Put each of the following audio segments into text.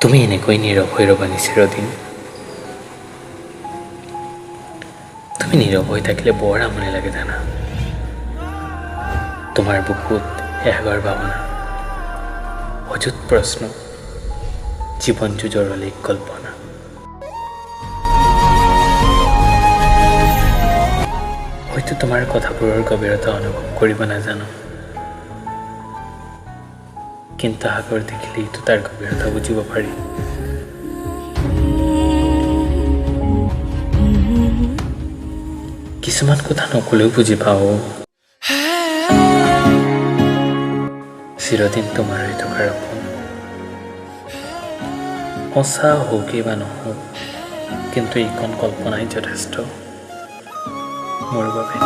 তুমি এনেকৈ নীৰৱ হৈ ৰ'বানি চিৰদিন। তুমি নীৰৱ হৈ থাকিলে বৰ আমনি লাগে জানা। তোমাৰ বুকুত এসাগৰ ভাৱনা, অযুত প্ৰশ্ন, জীৱন যুঁজৰ অলেখ কল্পনা। হয়তো তোমাৰ কথাবোৰৰ গভীৰতা অনুভৱ কৰিব নাজানো, কিন্তু সাগৰ দেখিলেইতো তাৰ গভীৰতা বুজিব পাৰি। কিছুমান কথা নকলেও বুজি পাওঁ। চিৰদিন তোমাৰ হৈ থকাৰ সপোন, সঁচা হওকেই বা নহওক, কিন্তু এইখন কল্পনাই যথেষ্ট মোৰ বাবে।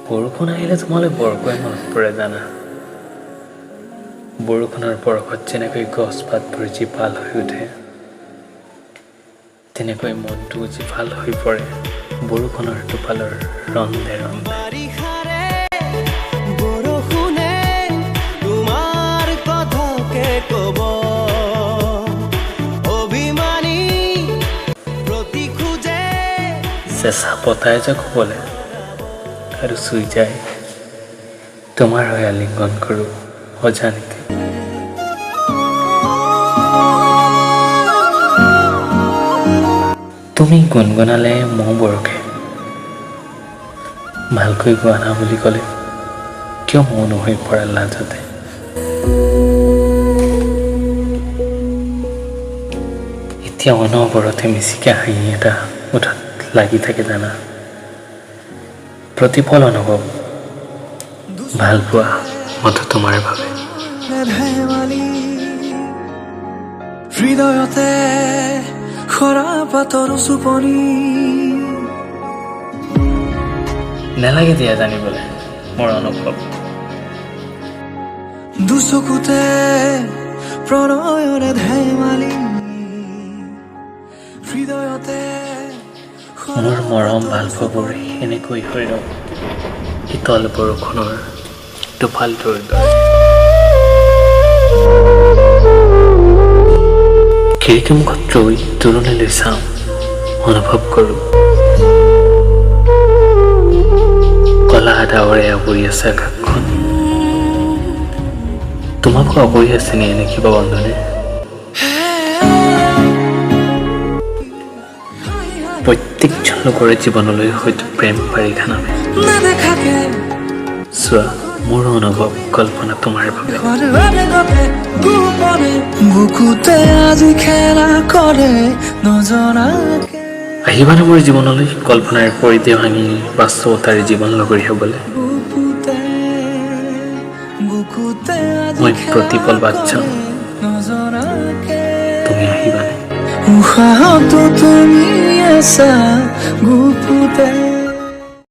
বৰষুণ আহিলে তোমালৈ বৰকৈ মনত পৰে জানা। বৰষুণৰ বৰষত যেনেকৈ গছ পাতবোৰ জীপাল হৈ উঠে, তেনেকৈ মনটো জীপাল হৈ পৰে বৰষুণৰ টোপালৰ ৰন্ধে ৰন্ধে। চেঁচা বতাহ এজাক শুবলে আৰু চুই যায়, তোমাৰ হৈ আলিংগন কৰোঁ অজানিতে। তুমি গুণগুণালে মৌ বৰষে, ভালকৈ গোৱা না বুলি ক'লে কিয় মৌন হৈ পৰা লাজতে। এতিয়া অনবৰতে মিচিকে হাঁহি এটা মুঠত লাগি থাকে জানা। প্ৰতিফল অনুভৱ, ভাল পোৱা মতো তোমাৰ বাবে। হৃদয়তে খৰা পাতৰ চুপনি, নেলাগে দিয়া জানিবলৈ মোৰ অনুভৱ। দুচকুতে প্ৰণয়ৰে ধেমালি, হৃদয়তে মোৰ মৰম ভাল পোৱাবোৰ এনেকৈ হৈ ৰ'ব শীতল বৰষুণৰ টোপালটোৰ দৰে। খিৰিকী মুখত ৰৈ দূৰণিলৈ চাওঁ, অনুভৱ কৰোঁ কলা ডাৱৰে আৱৰি আছে আকাশখন। তোমাকো আৱৰি আছে নি এনে কিবা বন্ধনে? প্ৰত্যেকজন লোকৰে জীৱনলৈ হয়তো প্ৰেম বাৰিষা নামে। চোৱা মোৰ অনুভৱ কল্পনা তোমাৰ বাবে। বুকুতে আজি খেলা কৰে নজনাকে। আহিবানে মোৰ জীৱনলৈ কল্পনাৰ পৰিধি ভাঙি বাস্তৱতাৰ জীৱন লগৰী হ'বলৈ? মই প্ৰতিপল বাট চাম, তুমি আহিবানে? উশাহতো তুমি আছা গুপুতে।